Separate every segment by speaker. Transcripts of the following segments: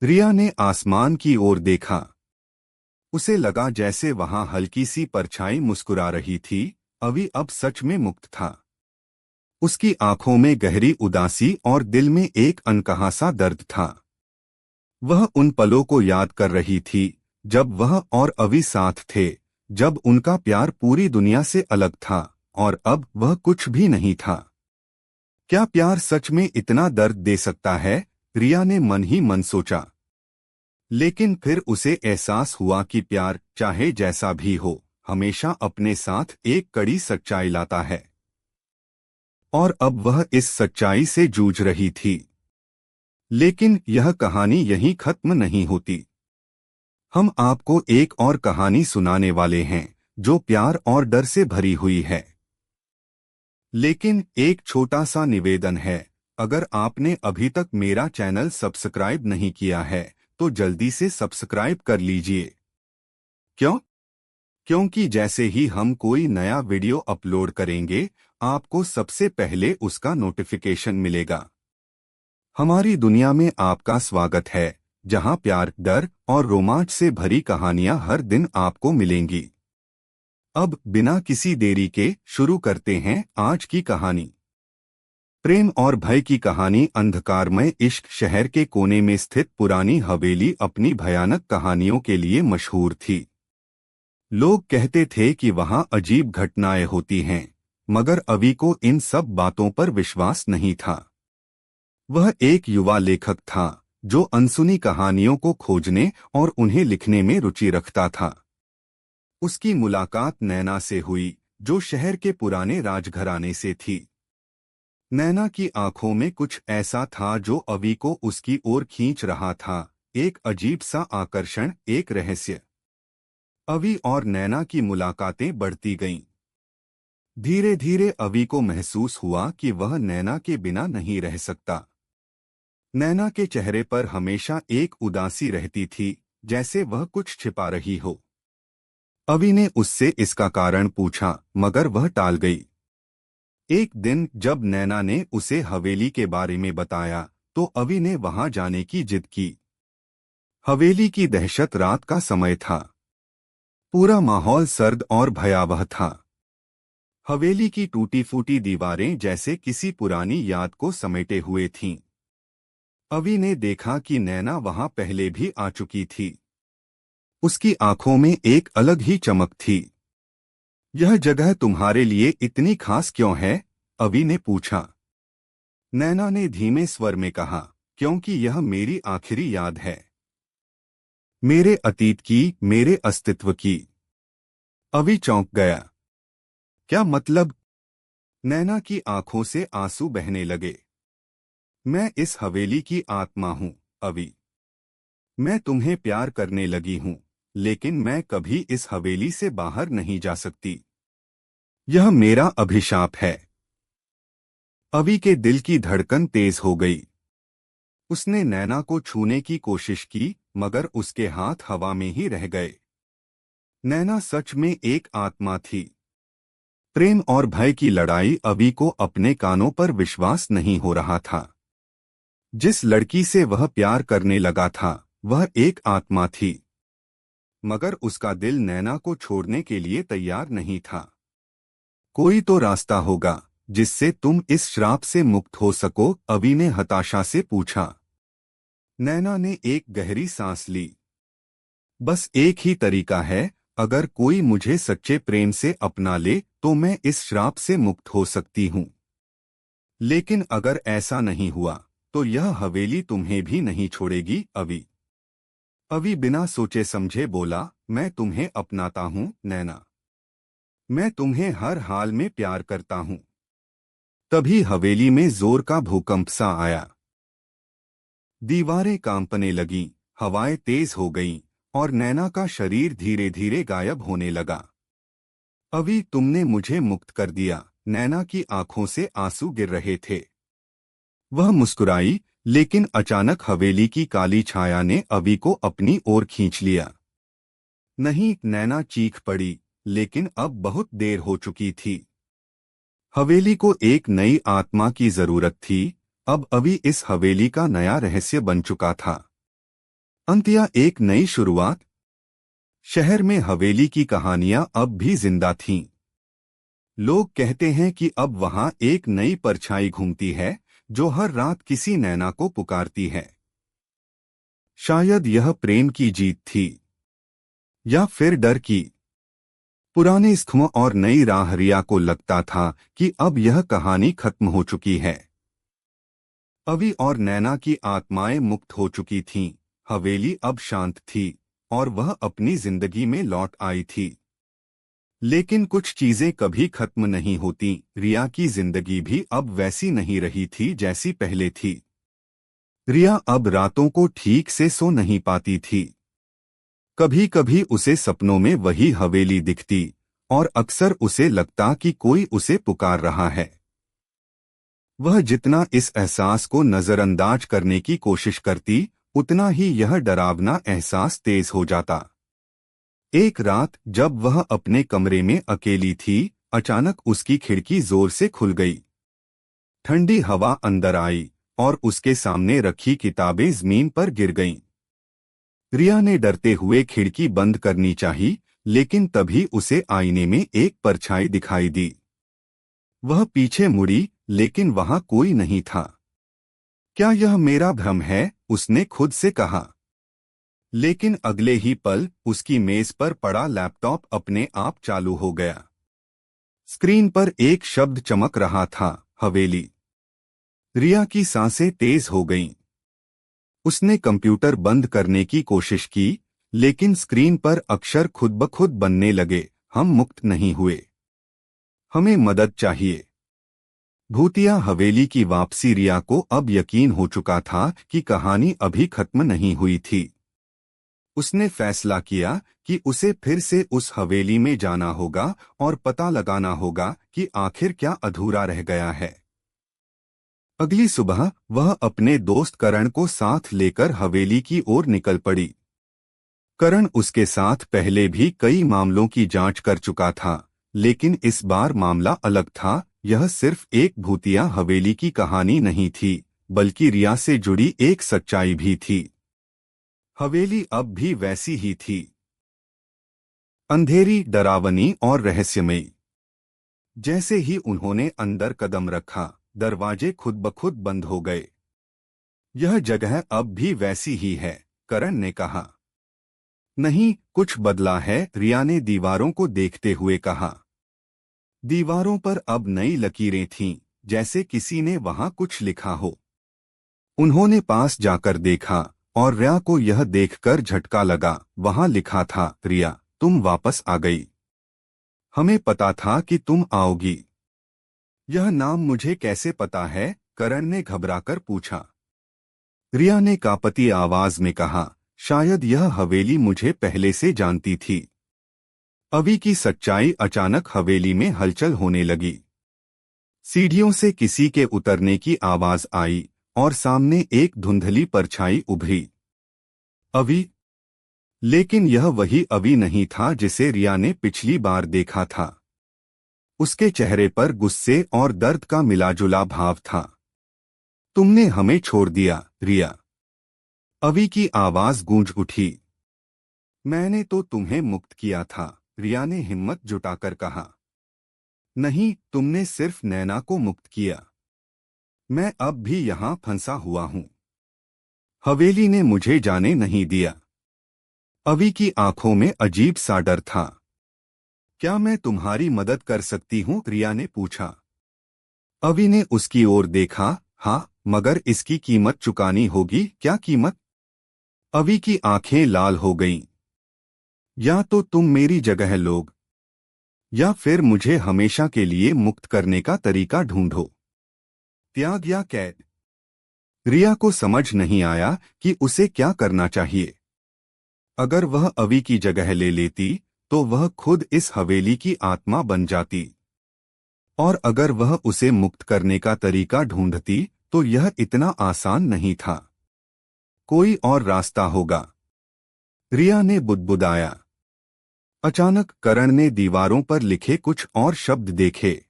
Speaker 1: रिया ने आसमान की ओर देखा। उसे लगा जैसे वहां हल्की सी परछाई मुस्कुरा रही थी। अभी अब सच में मुक्त था। उसकी आंखों में गहरी उदासी और दिल में एक अनकहा सा दर्द था। वह उन पलों को याद कर रही थी जब वह और अवी साथ थे, जब उनका प्यार पूरी दुनिया से अलग था और अब वह कुछ भी नहीं था। क्या प्यार सच में इतना दर्द दे सकता है? रिया ने मन ही मन सोचा। लेकिन फिर उसे एहसास हुआ कि प्यार, चाहे जैसा भी हो, हमेशा अपने साथ एक कड़ी सच्चाई लाता है। और अब वह इस सच्चाई से जूझ रही थी। लेकिन यह कहानी यहीं खत्म नहीं होती। हम आपको एक और कहानी सुनाने वाले हैं जो प्यार और डर से भरी हुई है। लेकिन एक छोटा सा निवेदन है, अगर आपने अभी तक मेरा चैनल सब्सक्राइब नहीं किया है तो जल्दी से सब्सक्राइब कर लीजिए। क्यों? क्योंकि जैसे ही हम कोई नया वीडियो अपलोड करेंगे, आपको सबसे पहले उसका नोटिफिकेशन मिलेगा। हमारी दुनिया में आपका स्वागत है, जहां प्यार, डर और रोमांच से भरी कहानियां हर दिन आपको मिलेंगी। अब बिना किसी देरी के शुरू करते हैं आज की कहानी। प्रेम और भय की कहानी। अंधकारमय इश्क शहर के कोने में स्थित पुरानी हवेली अपनी भयानक कहानियों के लिए मशहूर थी। लोग कहते थे कि वहां अजीब घटनाएं होती हैं, मगर अवी को इन सब बातों पर विश्वास नहीं था। वह एक युवा लेखक था जो अनसुनी कहानियों को खोजने और उन्हें लिखने में रुचि रखता था। उसकी मुलाकात नैना से हुई, जो शहर के पुराने राजघराने से थी। नैना की आंखों में कुछ ऐसा था जो अवी को उसकी ओर खींच रहा था, एक अजीब सा आकर्षण, एक रहस्य। अवी और नैना की मुलाकातें बढ़ती गईं। धीरे धीरे अवी को महसूस हुआ कि वह नैना के बिना नहीं रह सकता। नैना के चेहरे पर हमेशा एक उदासी रहती थी, जैसे वह कुछ छिपा रही हो। अवी ने उससे इसका कारण पूछा, मगर वह टाल गई। एक दिन जब नैना ने उसे हवेली के बारे में बताया, तो अवी ने वहां जाने की जिद की। हवेली की दहशत। रात का समय था। पूरा माहौल सर्द और भयावह था। हवेली की टूटी फूटी दीवारें जैसे किसी पुरानी याद को समेटे हुए थीं। अवी ने देखा कि नैना वहां पहले भी आ चुकी थी। उसकी आंखों में एक अलग ही चमक थी। यह जगह तुम्हारे लिए इतनी खास क्यों है? अवी ने पूछा। नैना ने धीमे स्वर में कहा, क्योंकि यह मेरी आखिरी याद है। मेरे अतीत की, मेरे अस्तित्व की। अवी चौंक गया। क्या मतलब? नैना की आंखों से आंसू बहने लगे। मैं इस हवेली की आत्मा हूं, अवी। मैं तुम्हें प्यार करने लगी हूं, लेकिन मैं कभी इस हवेली से बाहर नहीं जा सकती। यह मेरा अभिशाप है। अवी के दिल की धड़कन तेज हो गई। उसने नैना को छूने की कोशिश की, मगर उसके हाथ हवा में ही रह गए। नैना सच में एक आत्मा थी। प्रेम और भय की लड़ाई। अवी को अपने कानों पर विश्वास नहीं हो रहा था। जिस लड़की से वह प्यार करने लगा था, वह एक आत्मा थी, मगर उसका दिल नैना को छोड़ने के लिए तैयार नहीं था। कोई तो रास्ता होगा जिससे तुम इस श्राप से मुक्त हो सको, अवी ने हताशा से पूछा। नैना ने एक गहरी सांस ली। बस एक ही तरीका है, अगर कोई मुझे सच्चे प्रेम से अपना ले तो मैं इस श्राप से मुक्त हो सकती हूँ। लेकिन अगर ऐसा नहीं हुआ तो यह हवेली तुम्हें भी नहीं छोड़ेगी, अवी। अवी बिना सोचे समझे बोला, मैं तुम्हें अपनाता हूँ नैना। मैं तुम्हें हर हाल में प्यार करता हूँ। तभी हवेली में जोर का भूकंप सा आया। दीवारें कांपने लगीं, हवाएं तेज हो गईं और नैना का शरीर धीरे धीरे गायब होने लगा। अवी, तुमने मुझे मुक्त कर दिया। नैना की आंखों से आंसू गिर रहे थे। वह मुस्कुराई, लेकिन अचानक हवेली की काली छाया ने अवी को अपनी ओर खींच लिया। नहीं, नैना चीख पड़ी, लेकिन अब बहुत देर हो चुकी थी। हवेली को एक नई आत्मा की जरूरत थी। अब अवी इस हवेली का नया रहस्य बन चुका था। अंत्या एक नई शुरुआत। शहर में हवेली की कहानियां अब भी जिंदा थीं। लोग कहते हैं कि अब वहां एक नई परछाई घूमती है जो हर रात किसी नैना को पुकारती है। शायद यह प्रेम की जीत थी या फिर डर की। पुराने स्खम और नई राहरिया को लगता था कि अब यह कहानी खत्म हो चुकी है। अवि और नैना की आत्माएं मुक्त हो चुकी थीं। हवेली अब शांत थी और वह अपनी जिंदगी में लौट आई थी। लेकिन कुछ चीजें कभी खत्म नहीं होती। रिया की जिंदगी भी अब वैसी नहीं रही थी जैसी पहले थी। रिया अब रातों को ठीक से सो नहीं पाती थी। कभी कभी उसे सपनों में वही हवेली दिखती और अक्सर उसे लगता कि कोई उसे पुकार रहा है। वह जितना इस एहसास को नजरअंदाज करने की कोशिश करती, उतना ही यह डरावना एहसास तेज हो जाता। एक रात जब वह अपने कमरे में अकेली थी, अचानक उसकी खिड़की जोर से खुल गई। ठंडी हवा अंदर आई और उसके सामने रखी किताबें जमीन पर गिर गईं। रिया ने डरते हुए खिड़की बंद करनी चाही, लेकिन तभी उसे आईने में एक परछाई दिखाई दी। वह पीछे मुड़ी, लेकिन वहां कोई नहीं था। क्या यह मेरा भ्रम है? उसने खुद से कहा। लेकिन अगले ही पल उसकी मेज पर पड़ा लैपटॉप अपने आप चालू हो गया। स्क्रीन पर एक शब्द चमक रहा था, हवेली। रिया की सांसें तेज हो गईं। उसने कंप्यूटर बंद करने की कोशिश की, लेकिन स्क्रीन पर अक्षर खुद ब खुद बनने लगे। हम मुक्त नहीं हुए। हमें मदद चाहिए। भूतिया हवेली की वापसी। रिया को अब यकीन हो चुका था कि कहानी अभी खत्म नहीं हुई थी। उसने फैसला किया कि उसे फिर से उस हवेली में जाना होगा और पता लगाना होगा कि आखिर क्या अधूरा रह गया है। अगली सुबह वह अपने दोस्त करण को साथ लेकर हवेली की ओर निकल पड़ी। करण उसके साथ पहले भी कई मामलों की जांच कर चुका था, लेकिन इस बार मामला अलग था। यह सिर्फ एक भूतिया हवेली की कहानी नहीं थी, बल्कि रिया से जुड़ी एक सच्चाई भी थी। हवेली अब भी वैसी ही थी, अंधेरी, डरावनी और रहस्यमयी। जैसे ही उन्होंने अंदर कदम रखा, दरवाजे खुद ब खुद बंद हो गए। यह जगह अब भी वैसी ही है, करण ने कहा। नहीं, कुछ बदला है, रिया ने दीवारों को देखते हुए कहा। दीवारों पर अब नई लकीरें थीं, जैसे किसी ने वहां कुछ लिखा हो। उन्होंने पास जाकर देखा और रिया को यह देखकर झटका लगा। वहां लिखा था, रिया, तुम वापस आ गई। हमें पता था कि तुम आओगी। यह नाम मुझे कैसे पता है? करण ने घबराकर पूछा। रिया ने कांपती आवाज में कहा, शायद यह हवेली मुझे पहले से जानती थी। अवि की सच्चाई। अचानक हवेली में हलचल होने लगी। सीढ़ियों से किसी के उतरने की आवाज आई और सामने एक धुंधली परछाई उभरी। अवि। लेकिन यह वही अवि नहीं था जिसे रिया ने पिछली बार देखा था। उसके चेहरे पर गुस्से और दर्द का मिलाजुला भाव था। तुमने हमें छोड़ दिया, रिया। अवि की आवाज गूंज उठी। मैंने तो तुम्हें मुक्त किया था, रिया ने हिम्मत जुटाकर कहा। नहीं, तुमने सिर्फ नैना को मुक्त किया। मैं अब भी यहां फंसा हुआ हूं। हवेली ने मुझे जाने नहीं दिया। अवि की आंखों में अजीब सा डर था। क्या मैं तुम्हारी मदद कर सकती हूं? रिया ने पूछा। अवि ने उसकी ओर देखा। हाँ, मगर इसकी कीमत चुकानी होगी। क्या कीमत? अवि की आंखें लाल हो गईं। या तो तुम मेरी जगह लोग, या फिर मुझे हमेशा के लिए मुक्त करने का तरीका ढूंढो। त्याग या कैद? रिया को समझ नहीं आया कि उसे क्या करना चाहिए। अगर वह अवि की जगह ले लेती, तो वह खुद इस हवेली की आत्मा बन जाती। और अगर वह उसे मुक्त करने का तरीका ढूंढती, तो यह इतना आसान नहीं था। कोई और रास्ता होगा, रिया ने बुदबुदाया। अचानक करण ने दीवारों पर लिखे कुछ और शब्द देखे।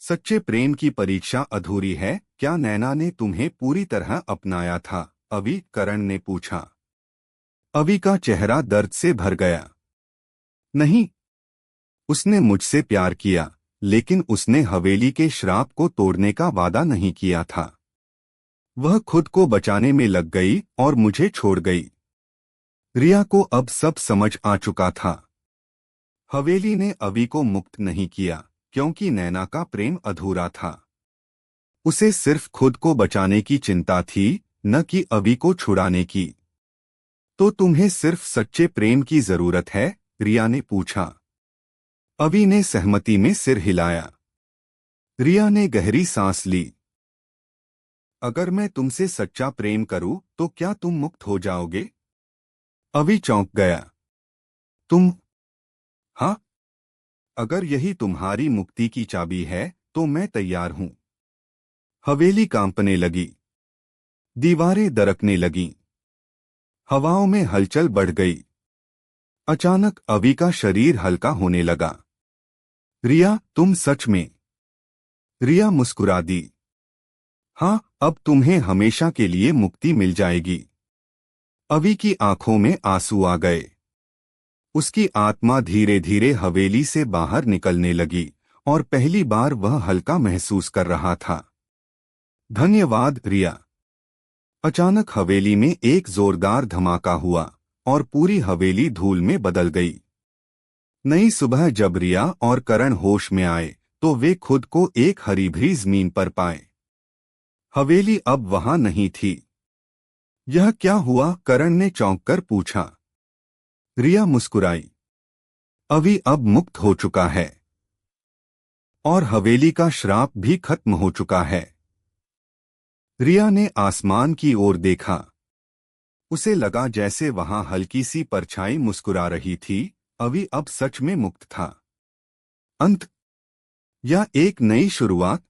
Speaker 1: सच्चे प्रेम की परीक्षा अधूरी है। क्या नैना ने तुम्हें पूरी तरह अपनाया था? अवि, करण ने पूछा। अवि का चेहरा दर्द से भर गया। नहीं, उसने मुझसे प्यार किया, लेकिन उसने हवेली के श्राप को तोड़ने का वादा नहीं किया था। वह खुद को बचाने में लग गई और मुझे छोड़ गई। रिया को अब सब समझ आ चुका था। हवेली ने अवि को मुक्त नहीं किया क्योंकि नैना का प्रेम अधूरा था। उसे सिर्फ खुद को बचाने की चिंता थी, न कि अवि को छुड़ाने की। तो तुम्हें सिर्फ सच्चे प्रेम की जरूरत है? रिया ने पूछा। अवि ने सहमति में सिर हिलाया। रिया ने गहरी सांस ली। अगर मैं तुमसे सच्चा प्रेम करूं तो क्या तुम मुक्त हो जाओगे? अवि चौंक गया। तुम? हाँ, अगर यही तुम्हारी मुक्ति की चाबी है तो मैं तैयार हूं। हवेली कांपने लगी। दीवारें दरकने लगीं। हवाओं में हलचल बढ़ गई। अचानक अवि का शरीर हल्का होने लगा। रिया, तुम सच में? रिया मुस्कुरा दी। हाँ, अब तुम्हें हमेशा के लिए मुक्ति मिल जाएगी। अवि की आंखों में आंसू आ गए। उसकी आत्मा धीरे धीरे हवेली से बाहर निकलने लगी और पहली बार वह हल्का महसूस कर रहा था। धन्यवाद रिया। अचानक हवेली में एक जोरदार धमाका हुआ और पूरी हवेली धूल में बदल गई। नई सुबह जब रिया और करण होश में आए तो वे खुद को एक हरी भरी जमीन पर पाए। हवेली अब वहां नहीं थी। यह क्या हुआ? करण ने चौंक कर पूछा। रिया मुस्कुराई। अवि अब मुक्त हो चुका है और हवेली का श्राप भी खत्म हो चुका है। रिया ने आसमान की ओर देखा। उसे लगा जैसे वहां हल्की सी परछाई मुस्कुरा रही थी। अवि अब सच में मुक्त था। अंत या एक नई शुरुआत?